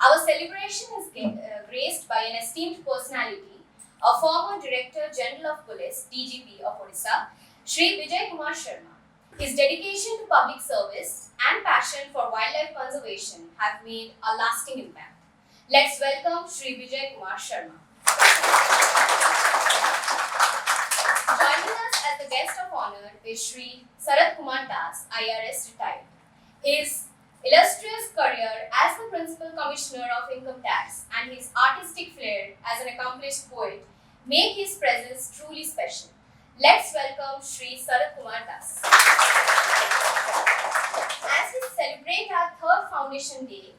Our celebration is graced by an esteemed personality, a former Director General of Police, DGP of Odisha, Shri Vijay Kumar Sharma. His dedication to public service and passion for wildlife conservation have made a lasting impact. Let's welcome Shri Vijay Kumar Sharma. Joining us as the guest of honor is Shri Sarat Kumar Das, IRS retired. His illustrious career as the Principal Commissioner of Income Tax and his artistic flair as an accomplished poet make his presence truly special. Let's welcome Shri Sarat Kumar Das. As we celebrate our third Foundation Day,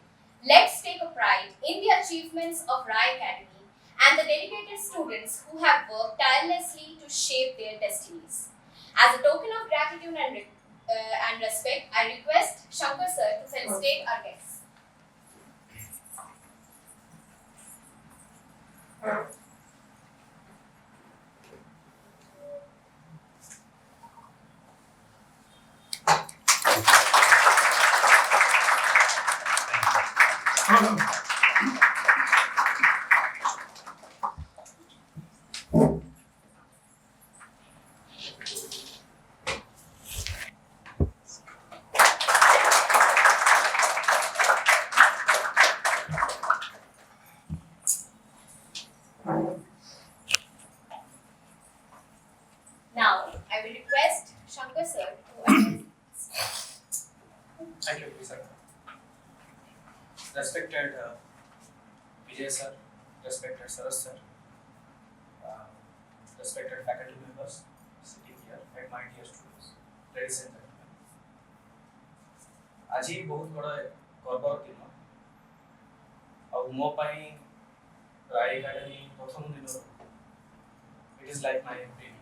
let's take a pride in the achievements of Rayacademy and the dedicated students who have worked tirelessly to shape their destinies. As a token of gratitude and respect, I request Shankar sir to felicitate our guests. Now, I will request Shankar sir to address. Thank you, Lisa. Respected Vijay sir, respected Saras sir, respected faculty members sitting here, and my dear students, ladies and gentlemen. आज ही बहुत बड़ा गर्वर दिन और मो पाई रायकाडेमी प्रथम दिन it is like my dream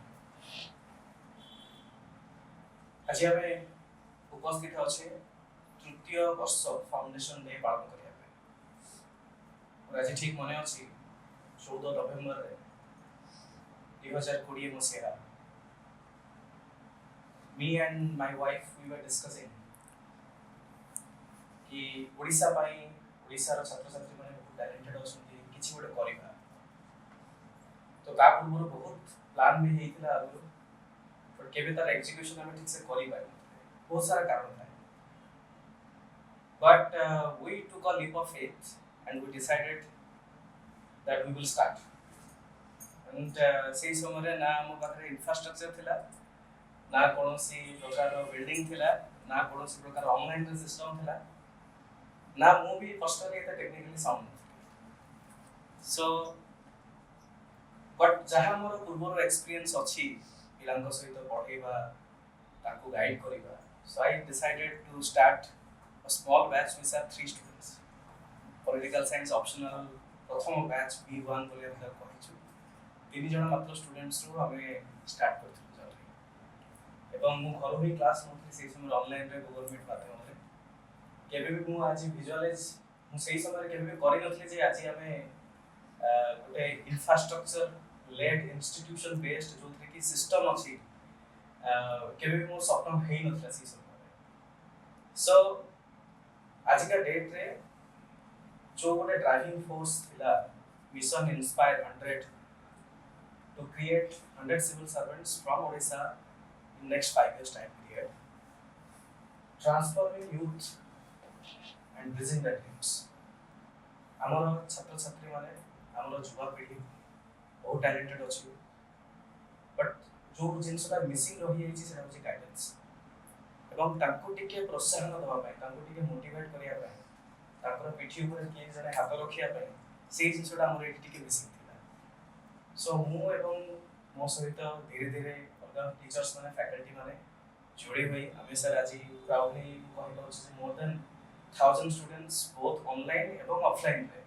आज हमें उपस्थित अच्छे तृतीय वर्ष फाउंडेशन डे पालन करिया पे आज ठीक मने अछि 14 नवेम्बर रे 2020 मसिया me and my wife we were discussing कि ओडिसा पाई ओडिसा रो छात्र छात्री माने बहुत टैलेंटेड अछंती किछि गोटे करिबा तो ता पूर्व बहुत प्लान भी हेइतला आगु पर केबे तार एग्जीक्यूशन हम ठीक से करि पाइ बहुत सारा कारण था but we took a leap of faith and we decided that we will start and sei समरे ना हम पाखरे इंफ्रास्ट्रक्चर थिला ना कोनोसी प्रकार बिल्डिंग थिला ना कोनोसी प्रकार ऑनलाइन सिस्टम थिला ना मु भी personally Etah technically sound so but जहा मोर पूर्वर एक्सपीरियंस अछि पिलांक सहित पढेबा ताको गाइड करिबा so I decided to start a small batch with 3 students political science optional प्रथम बैच B1 बोले हम कहिछु तीन जण मात्र स्टूडेंट्स रो हमें स्टार्ट करथि जल्दी एवं मु घर ही क्लास नथि से समय ऑनलाइन रे गूगल मीट माध्यम रे केबे भी मु आज विजुअलाइज मु सही समय केबे भी करि नथि जे आज हमें गोटे इंफ्रास्ट्रक्चर लेड इंस्टीट्यूशन बेस्ड जो कि सिस्टम अछि केबे भी मो स्वप्न हेइ नथला से समय सो आज का डेट रे जो गोटे ड्राइविंग फोर्स थिला mission inspire 100 to create 100 civil servants from Odisha in next 5 years time period, transforming youth and bridging their dreams. आमर छात्र छात्री माने आमर युवा पीढ़ी बहुत टैलेंटेड अछि बट जो जिनसटा मिसिंग रहि जाई छै सेटा होछि गाइडेंस एवं ताको टिके प्रोत्साहन दवा पाए ताको टिके मोटिवेट करिया पाए ताकर पिठी ऊपर के जने हाथ रखिया पाए से जिनसटा हमर एटी टिके मिसिंग सो मु एवं मो सहित धीरे धीरे अलग टीचर्स माने फैकल्टी माने जोड़ी हुई हमें सर आज प्राउडली कहलो छै more than 1000 students both online एवं ऑफलाइन रे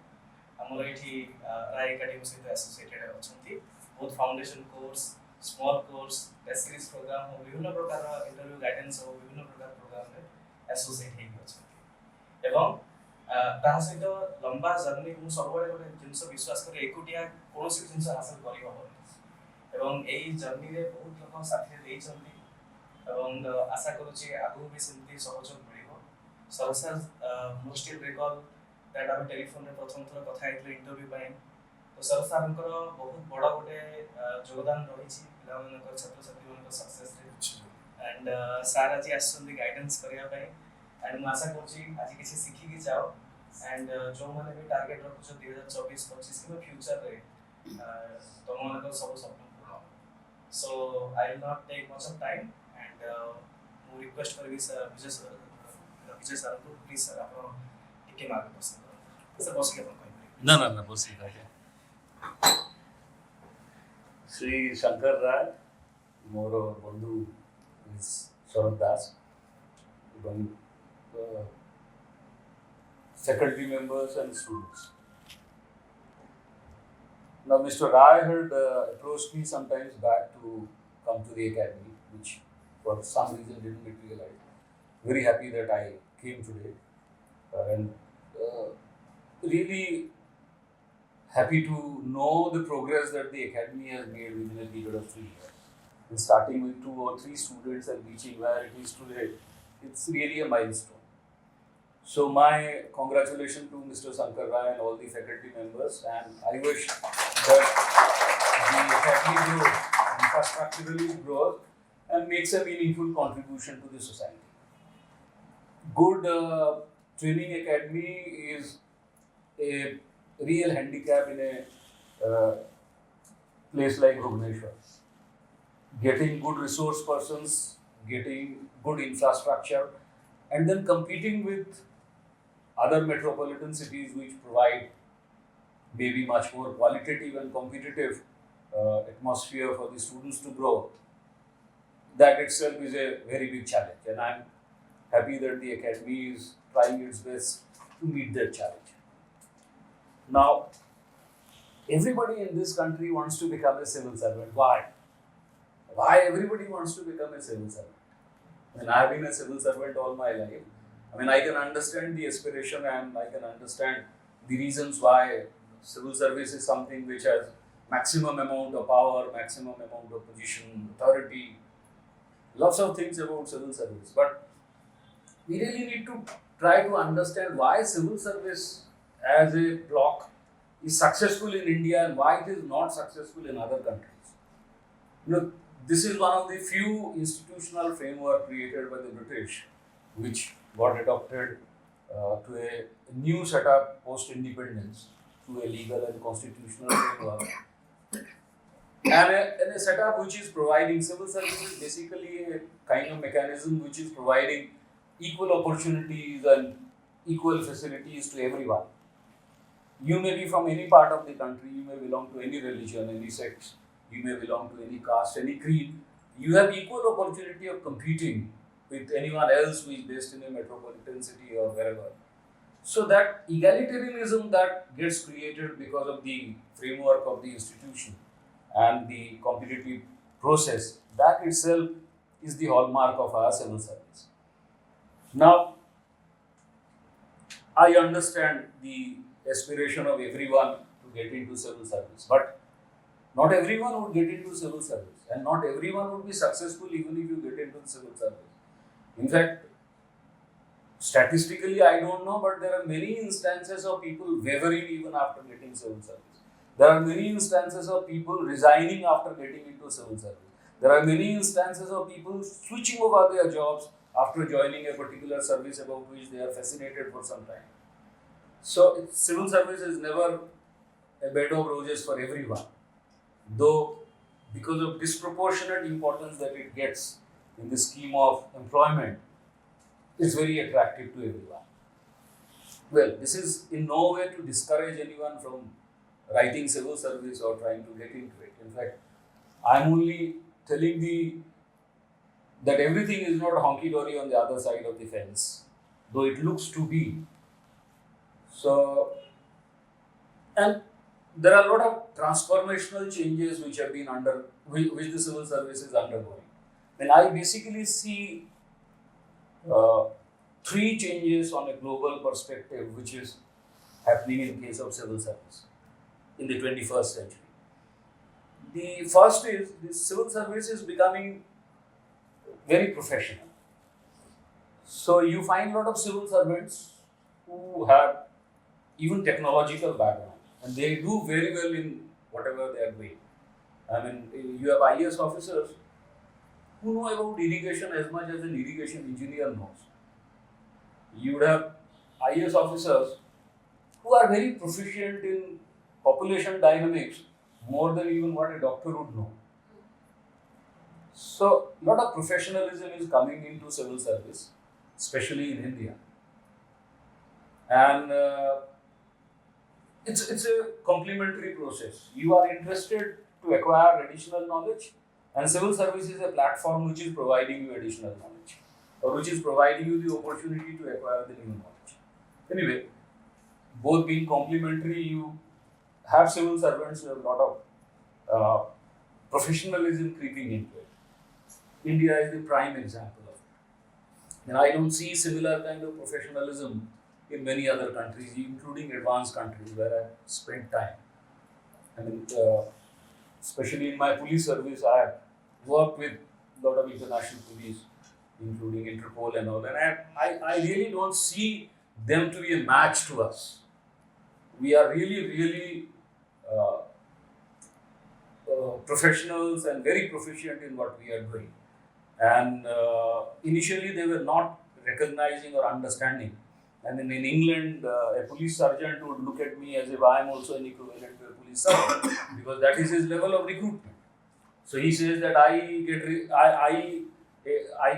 हमर एठी रायकाडेमी सहित एसोसिएटेड अछंती both foundation course small course test series program और विभिन्न प्रकार इंटरव्यू गाइडेंस और विभिन्न प्रकार प्रोग्राम रे एसोसिएट हे अछंती एवं ता सहित लंबा जर्नी मु सबले गोटे जिंस विश्वास करे एकुटिया कोनोसी जिंस हासिल करि हो एवं एई जर्नी रे बहुत लोक साथी दै छथि एवं आशा करूची आगु भी सेमती सहयोग मिलिबो सरसर मोस्ट रिकॉल दैट आम टेलीफोन रे प्रथम थर कथा हेतले इंटरव्यू पाए तो सर सारंकर बहुत बड़ा गोटे योगदान रही पिला मानकर छात्र छात्री मानकर सक्सेस रे एंड सर आज आसुंदी गाइडेंस करिया पाए एंड मैं आशा करछि आज किसी सीखी कि जाओ एंड जो माने भी टारगेट रखुछ 2024 25 के फ्यूचर रे तुम मानकर सब सपन पूरा so I will not take much of time and मु रिक्वेस्ट करबी सर विजय सर को प्लीज सर आप टिके मार्ग पसंद करो सर बस के अपन कहि ना ना ना बस ठीक श्री शंकर राय मोर बंधु शरद दास एवं faculty members and students. Now, Mr. Rai had approached me some times back to come to the academy, which for some reason didn't materialize. Very happy that I came today and really happy to know the progress that the academy has made within a period of 3 years. And starting with 2 or 3 students and reaching where it is today, it's really a milestone. So my congratulations to Mr. Sankar Rai and all the faculty members, and I wish that the academy grows, infrastructurally grows and makes a meaningful contribution to the society. Good training academy is a real handicap in a place like Bhubaneswar. Getting good resource persons, getting good infrastructure, and then competing with other metropolitan cities which provide maybe much more qualitative and competitive atmosphere for the students to grow, that itself is a very big challenge, and I'm happy that the academy is trying its best to meet that challenge. Now, everybody in this country wants to become a civil servant. Why everybody wants to become a civil servant? I mean, I've been a civil servant all my life. I mean, I can understand the aspiration and I can understand the reasons why civil service is something which has maximum amount of power, maximum amount of position, authority, lots of things about civil service. But we really need to try to understand why civil service as a block is successful in India and why it is not successful in other countries. You know, this is one of the few institutional framework created by the British which got adopted to a new setup post-independence through a legal and constitutional framework. And a setup which is providing civil services, basically a kind of mechanism which is providing equal opportunities and equal facilities to everyone. You may be from any part of the country, you may belong to any religion, any sect, you may belong to any caste, any creed. You have equal opportunity of competing with anyone else who is based in a metropolitan city or wherever. So that egalitarianism that gets created because of the framework of the institution and the competitive process, that itself is the hallmark of our civil service. Now, I understand the aspiration of everyone to get into civil service, but not everyone would get into civil service, and not everyone would be successful even if you get into civil service. In fact, statistically, I don't know, but there are many instances of people wavering even after getting civil service. There are many instances of people resigning after getting into civil service. There are many instances of people switching over their jobs after joining a particular service about which they are fascinated for some time. So, civil service is never a bed of roses for everyone, though because of disproportionate importance that it gets in the scheme of employment, is very attractive to everyone. Well, this is in no way to discourage anyone from writing civil service or trying to get into it. In fact, I'm only telling that everything is not honky-dory on the other side of the fence, though it looks to be. So, and there are a lot of transformational changes which have been which the civil service is undergoing. And I basically see 3 changes on a global perspective which is happening in case of civil service in the 21st century. The first is the civil service is becoming very professional. So you find a lot of civil servants who have even technological background, and they do very well in whatever they are doing. I mean, you have IAS officers who know about irrigation as much as an irrigation engineer knows. You would have IAS officers who are very proficient in population dynamics more than even what a doctor would know. So, a lot of professionalism is coming into civil service, especially in India. And it's a complementary process. You are interested to acquire additional knowledge, and civil service is a platform which is providing you additional knowledge, or which is providing you the opportunity to acquire the new knowledge. Anyway, both being complementary, you have civil servants who have a lot of professionalism creeping into it. India is the prime example of it. And I don't see similar kind of professionalism in many other countries, including advanced countries where I spent time. I mean, especially in my police service, I have worked with a lot of international police, including Interpol and all, and I really don't see them to be a match to us. We are really professionals and very proficient in what we are doing. And initially they were not recognizing or understanding. And then in England, a police sergeant would look at me as if I am also an equivalent to a police sergeant because that is his level of recruitment. So he says that I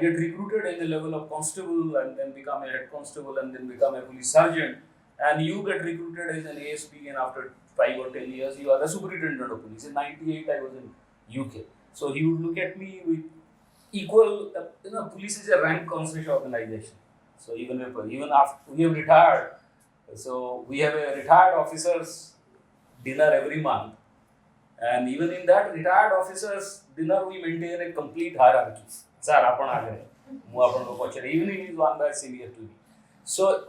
get recruited at the level of constable and then become a head constable and then become a police sergeant, and you get recruited as an ASP, and after 5 or 10 years you are the superintendent of police. In '98 I was in UK. So he would look at me with equal, police is a rank conscious organization. So even after we have retired, so we have a retired officers dinner every month, and even in that retired officers dinner we maintain a complete hierarchy. Sir, apan agre, mu apan ko pachare. Even he is one by senior to me. So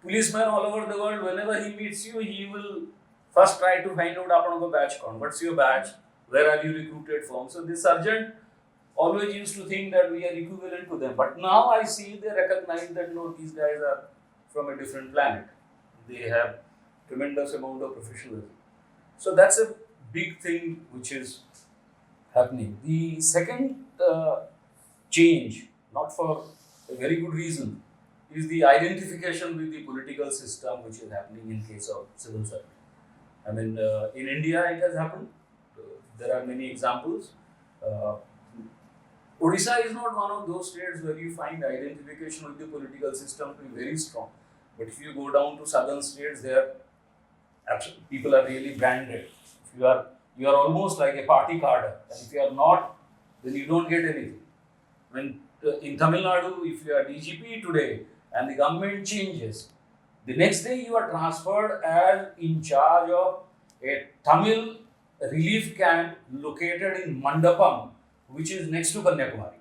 policemen all over the world, whenever he meets you, he will first try to find out apan ko batch kaun. What's your batch? Where are you recruited from? So this sergeant always used to think that we are equivalent to them. But now I see they recognize that no, these guys are from a different planet. They have tremendous amount of professionalism. So that's a big thing which is happening. The second change, not for a very good reason, is the identification with the political system which is happening in case of civil service. I mean, in India it has happened. There are many examples. Odisha is not one of those states where you find identification with the political system to be very strong. But if you go down to southern states, there people are really branded. If you are almost like a party cadre, and if you are not, then you don't get anything. When in Tamil Nadu, if you are DGP today and the government changes, the next day you are transferred as in charge of a Tamil relief camp located in Mandapam, which is next to Kanyakumari.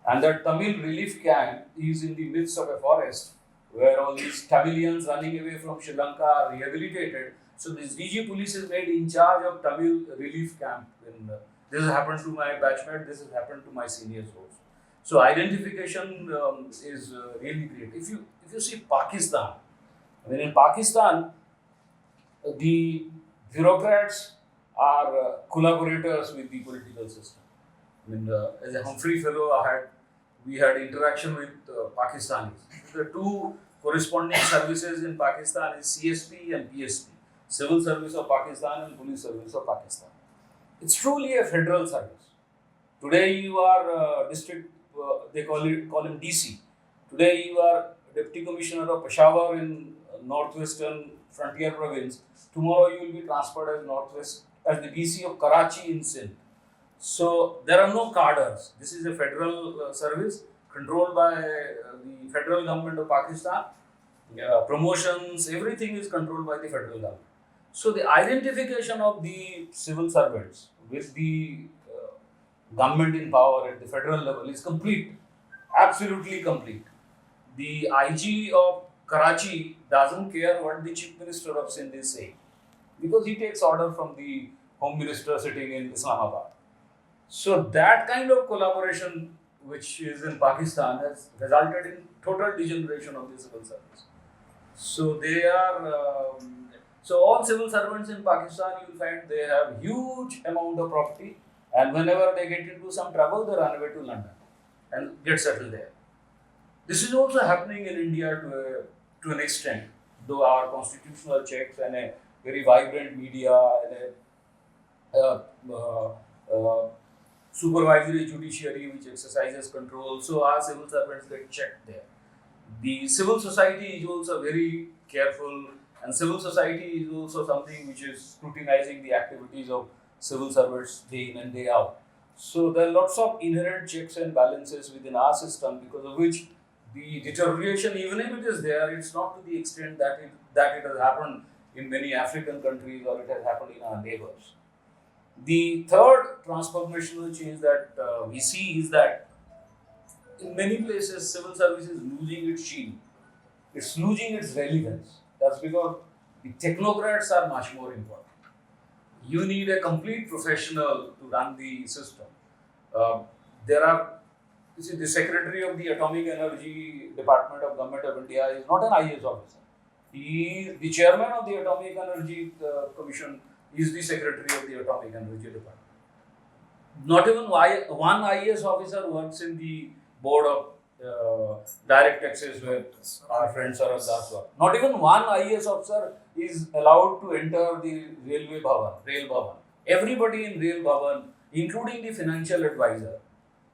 And that Tamil relief camp is in the midst of a forest where all these Tamilians running away from Sri Lanka are rehabilitated. So this DG police is made in charge of Tamil relief camp. This has happened to my batchmate, this has happened to my seniors also. So identification is really great. If you see Pakistan, I mean in Pakistan, the bureaucrats are collaborators with the political system. I mean, as a Humphrey Fellow, we had interaction with Pakistanis. The two corresponding services in Pakistan is CSP and PSP, Civil Service of Pakistan and Police Service of Pakistan. It's truly a federal service. Today you are district, they call him DC. Today you are Deputy Commissioner of Peshawar in Northwestern Frontier Province. Tomorrow you will be transferred as the DC of Karachi in Sindh. So there are no cadres. This is a federal service controlled by the federal government of Pakistan. Promotions, everything is controlled by the federal government. So the identification of the civil servants with the government in power at the federal level is complete, absolutely complete. The IG of Karachi doesn't care what the Chief Minister of Sindh is saying because he takes order from the Home Minister sitting in Islamabad. So that kind of collaboration which is in Pakistan has resulted in total degeneration of the civil service. So they are. So all civil servants in Pakistan, you will find they have huge amount of property, and whenever they get into some trouble, they run away to London and get settled there. This is also happening in India to an extent, though our constitutional checks and a very vibrant media and a supervisory judiciary which exercises control, so our civil servants get checked there. The civil society is also very careful, and civil society is also something which is scrutinizing the activities of civil servants day in and day out. So there are lots of inherent checks and balances within our system, because of which the deterioration, even if it is there, it's not to the extent that it has happened in many African countries or it has happened in our neighbors. The third transformational change that we see is that in many places civil service is losing its sheen. It's losing its relevance. That's because the technocrats are much more important. You need a complete professional to run the system. There are, you see, the Secretary of the Atomic Energy Department of Government of India is not an IAS officer. The chairman of the Atomic Energy Commission is the Secretary of the Atomic Energy Department. Not even one IAS officer works in the board of direct taxes where our friend Saurabh Das works. Not even one IAS officer is allowed to enter the rail bhavan. Everybody in rail bhavan, including the financial advisor.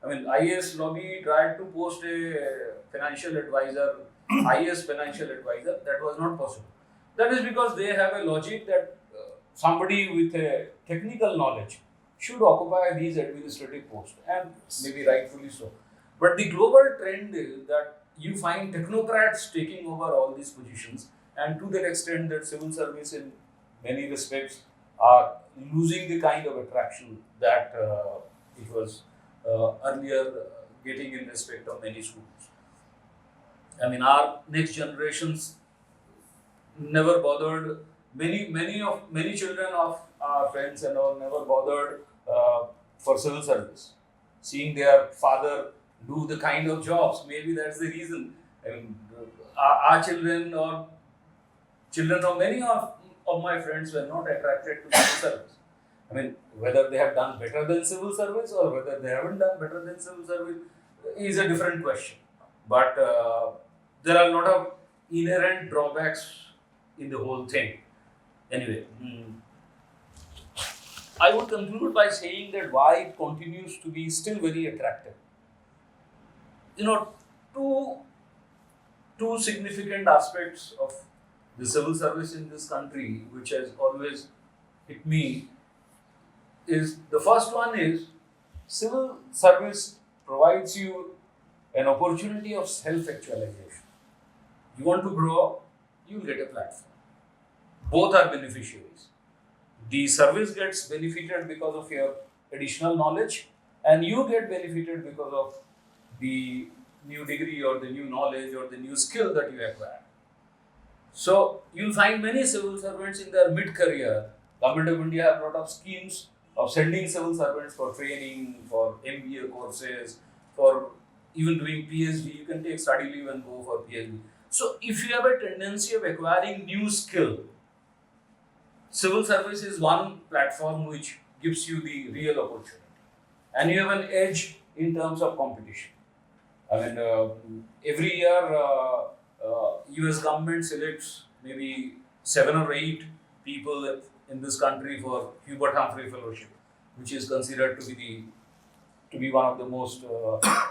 I mean, IAS lobby tried to post a financial advisor, IAS financial advisor. That was not possible. That is because they have a logic that somebody with a technical knowledge should occupy these administrative posts, and maybe rightfully so. But the global trend is that you find technocrats taking over all these positions, and to that extent that civil service in many respects are losing the kind of attraction that it was earlier getting in respect of many students. I mean, our next generations never bothered. Many children of our friends and all never bothered for civil service, seeing their father do the kind of jobs. Maybe that's the reason. I mean, our children or children of many of my friends were not attracted to civil service. I mean, whether they have done better than civil service or whether they haven't done better than civil service is a different question. But there are a lot of inherent drawbacks in the whole thing. Anyway, I would conclude by saying that why it continues to be still very attractive. You know, two significant aspects of the civil service in this country, which has always hit me, is the first one is civil service provides you an opportunity of self-actualization. You want to grow, you will get a platform. Both are beneficiaries. The service gets benefited because of your additional knowledge, and you get benefited because of the new degree or the new knowledge or the new skill that you acquire. So you'll find many civil servants in their mid-career. Government of India have a lot of schemes of sending civil servants for training, for MBA courses, for even doing PhD. You can take study leave and go for PhD. So if you have a tendency of acquiring new skill, civil service is one platform which gives you the real opportunity. And you have an edge in terms of competition. I mean, every year US government selects maybe 7 or 8 people in this country for Hubert Humphrey Fellowship, which is considered to be one of the most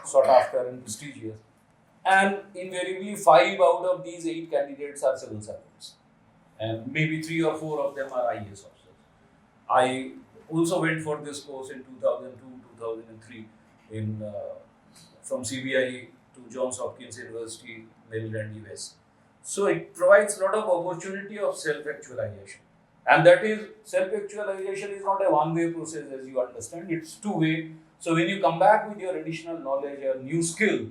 sought after and prestigious. And invariably 5 out of these 8 candidates are civil servants. And maybe 3 or 4 of them are IAS officers. I also went for this course in 2002-2003 from CBI to Johns Hopkins University, Maryland, US. So it provides a lot of opportunity of self-actualization. And that is, self-actualization is not a one-way process, as you understand, it's two-way. So when you come back with your additional knowledge or new skill,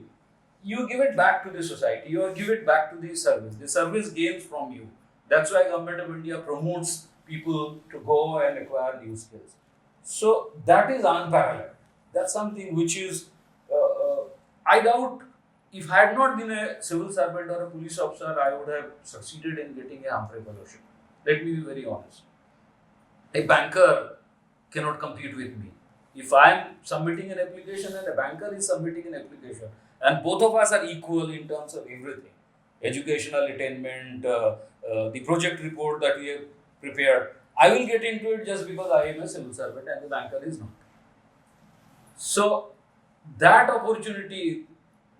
you give it back to the society or give it back to the service. The service gains from you. That's why Government of India promotes people to go and acquire new skills. So that is unparalleled. That's something which is, I doubt if I had not been a civil servant or a police officer, I would have succeeded in getting a Humphrey Fellowship. Let me be very honest. A banker cannot compete with me. If I am submitting an application and a banker is submitting an application, and both of us are equal in terms of everything, educational attainment, the project report that we have prepared, I will get into it just because I am a civil servant and the banker is not. So that opportunity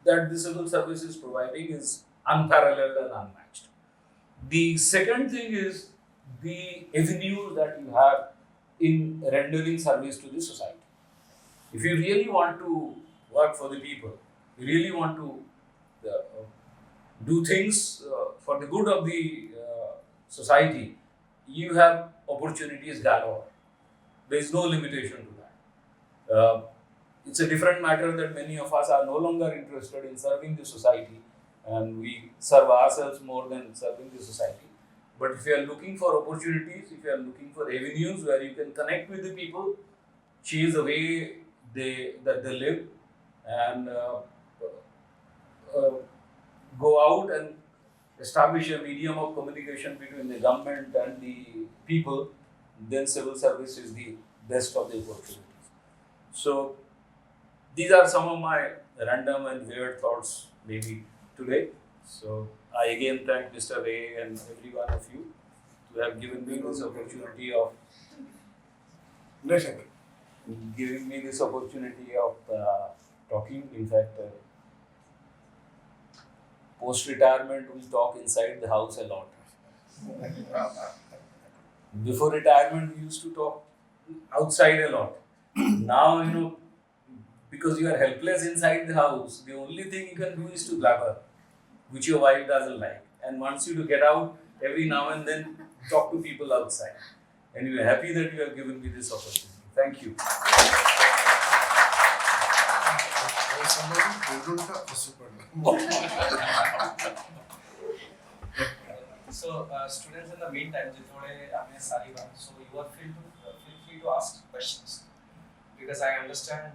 that the civil service is providing is unparalleled and unmatched. The second thing is the avenue that you have in rendering service to the society. If you really want to work for the people, you really want to do things for the good of the society, you have opportunities galore. There is no limitation to that. It's a different matter that many of us are no longer interested in serving the society, and we serve ourselves more than serving the society. But if you are looking for opportunities, if you are looking for avenues where you can connect with the people, change the way they live, and go out and establish a medium of communication between the government and the people, then civil service is the best of the opportunities. So these are some of my random and weird thoughts maybe today. So I again thank Mr. Ray and every one of you to have given me this opportunity of talking. In fact, post-retirement we talk inside the house a lot. Before retirement we used to talk outside a lot. Now, because you are helpless inside the house, the only thing you can do is to blabber, which your wife doesn't like, and wants you to get out every now and then, talk to people outside. And we are happy that you have given me this opportunity. Thank you. So, students, in the meantime, so you are feel free to ask questions, because I understand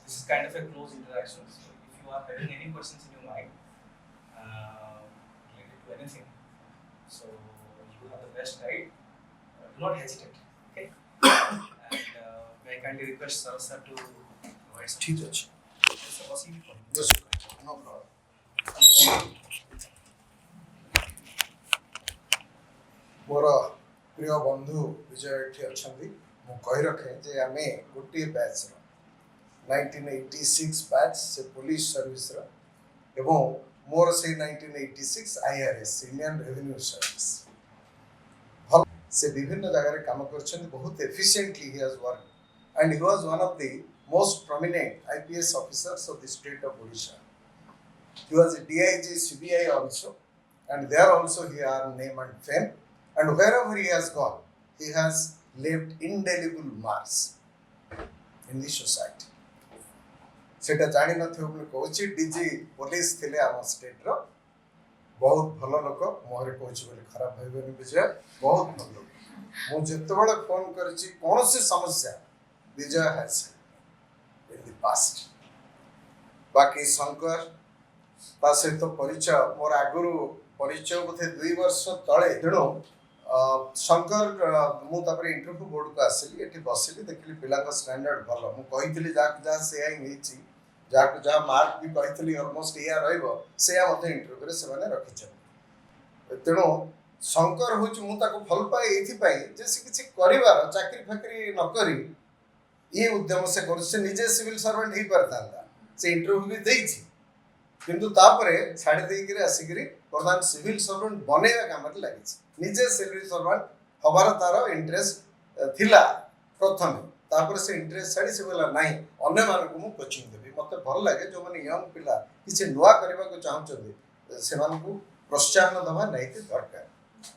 this is kind of a close interaction. So, if you are having any questions in your mind related to anything, so you have the best guide. Do not hesitate. Okay. And may I kindly request sir to provide some. Yes, no problem. मोर प्रिय बंधु विजय एठी अछंदी मु कहि रखे जे आमे गोटे batch 1986 batch से police service रो एवं मोर से 1986 IRS इंडियन रेवेन्यू सर्विस भल से विभिन्न जगह रे काम करछन बहुत efficiently he has work and he was one of the most prominent IPS officers of the state of Odisha. He was a DIG CBI also, and there also he earned name and fame. And wherever he has gone, he has left indelible marks in the society. सेटा जानी नथियो बोली कहूची DG police थिले आम state रो बहुत भलो लोक मोहरे कहूची बोली खराब भाईबनी विजय बहुत भलो लोक मु जेतेबेले फोन करची कोनोसी समस्या विजय हैज in the past. बाकी शंकर ता सहित परिचय मोर आगुरु परिचय बोधे 2 वर्ष तळे तेणु शंकर मु तापर इंटरव्यू बोर्ड को आसिली एठी बसिली देखली पिला का स्टैंडर्ड भलो मु कहितली जा से आई नीची जा मार्क भी कहितली ऑलमोस्ट या रहइबो से या मते इंटरव्यू रे से माने रखि छ तेणु शंकर होच मु ताको फल पाए एथि पाए जे से किछि करिवार चाकरी फाकरी न करी ये उद्यम से कर से निजे सिविल सर्वेंट ही परता से इंटरव्यू भी देइछि किंतु तापरे छाडी देई करे आसिकरी प्रधान सिविल सर्वेंट बनेवा काम रे लागि निजे सिविल सर्वेंट हबार तार इंटरेस्ट थिला प्रथम तापरे से इंटरेस्ट छाडी से बोला नाही अन्य मान को मु कोचिंग देबी मते भल लागे जो माने यंग पिला किछि नुवा करबा को चाहउछथि से मान को प्रोत्साहन दवा नाइते दरकार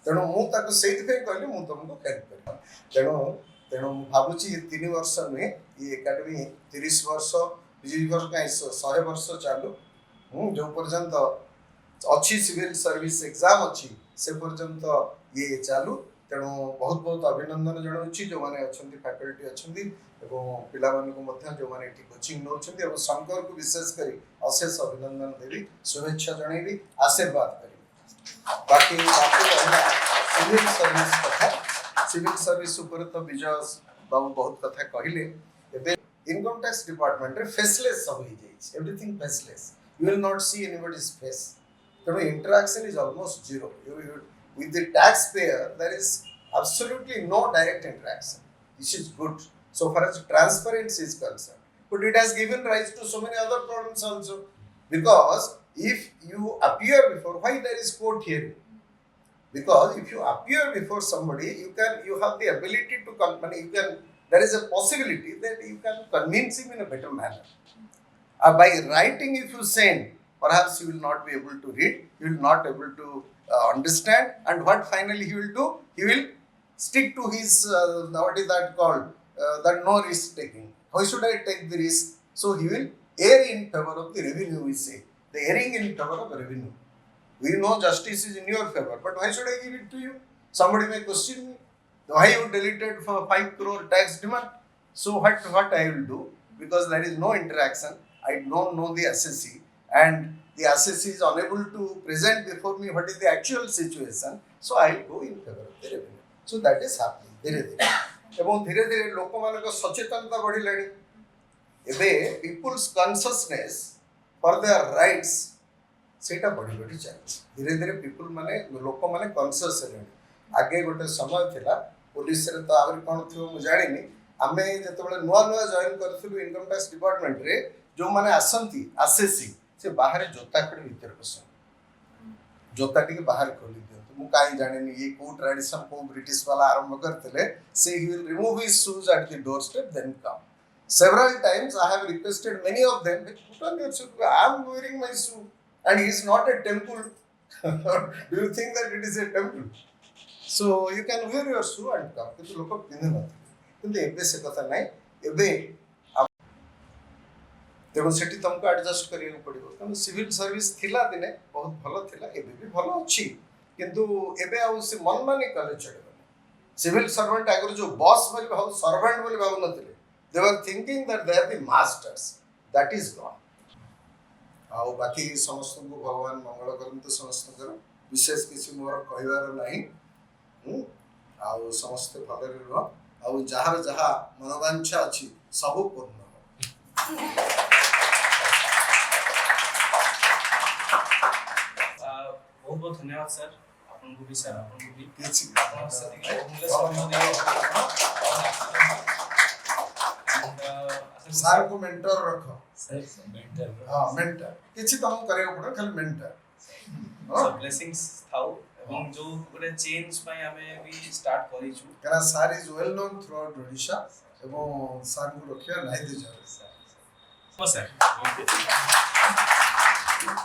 तेणु मु ताको सेति पे कहली मु तुमको हेल्प कर तेणु भावुची 3 वर्ष नुहे ये एकेडमी 30 वर्ष 20 वर्ष का 100 वर्ष चालू जो पर्यंत अच्छी सिविल सर्विस एग्जाम अच्छी से पर्यंत ये चालू तेणु बहुत बहुत अभिनंदन जनाऊँगी जो मैंने अच्छा फैकल्टी अच्छा पिला जो मैंने कोचिंग नौ शंकर को विशेषकर अशेष अभिनंदन देवी शुभेच्छा जनइबी आशीर्वाद करी बाकी सिविल सर्विस कथा सिविल सर्विस उपर तो विजय बाबू बहुत कथा कहले एबे इनकम टैक्स डिपार्टमेंट रे फेसलेस सब हो जाय everything faceless you will not see anybody's face so interaction is almost zero with the taxpayer there is absolutely no direct interaction this is good so far as transparency is concerned but it has given rise to so many other problems also because if you appear before why there is court hearing because if you appear before somebody you have the ability to you can there is a possibility that you can convince him in a better manner by writing if you send perhaps you will not be able to read you will not able to understand and what finally he will do he will stick to his what is that called that no risk taking why should I take the risk so he will err in favor of the revenue we say the erring in favor of revenue we know justice is in your favor but why should I give it to you somebody may question me why you deleted for 5 crore tax demand so what I will do because there is no interaction I don't know the assessee and the assessee is unable to present before me what is the actual situation so I will go in favor of the revenue so that is happening धीरे धीरे एवं धीरे धीरे लोक मानक सचेतनता बढ़िलानी एबे people's consciousness for their rights सेटा बढ़ी बढ़ी चलछि धीरे धीरे people माने लोक माने conscious हेलेनी आगे गोटे समय थिला पुलिस रे तो आबरी कोन थियो मु जानिनी आमे जेतबेले नुवा नुवा जॉइन करथिलु इनकम टैक्स डिपार्टमेंट रे जो माने आसंती आसेसी से बाहर जोता खड़ी भीतर पसंद जोता टिके बाहर खोली दियंतु मु काई जानेनी ये को ट्रेडिशन को ब्रिटिश वाला आरंभ करथिले से ही will remove his shoes at the doorstep then come several times I have requested many of them put on your shoe I am wearing my shoe and he is not a temple do you think that it is a temple so you can wear your shoe and come किंतु लोक पिंधु न किंतु एबे से कथा नै एबे तेणु सेठी तुमको एडजस्ट करिया पड़ो तेणु सिविल सर्विस थिला दिने बहुत भलो थिला एबे भी भलो अछि किंतु एबे आ से मन माने कले चढ़बो सिविल सर्वेंट आगर जो बॉस बोली भाव सर्वेंट बोली भाव नथिले they were thinking that they are the masters that is gone आ बाकी समस्त को भगवान मंगल करंतु समस्त कर विशेष किसी मोर कहवार नाही आ समस्त भले रह आ जहार जहा मनोवांछा अछि सब पूर्ण हो बहुत बहुत धन्यवाद सर आपन को भी सर आपन को भी किछि आपन सती बहुमूल्य समय दियो सर को मेंटर रखो सर मेंटर हां मेंटर किछि तुम करे पड़ो खाली मेंटर सर ब्लेसिंग्स थाउ एवं जो गोटे चेंज पय हमें भी स्टार्ट करी छु करा sir is well known through out Odisha एवं सर को रखिया नाही दे जावे सर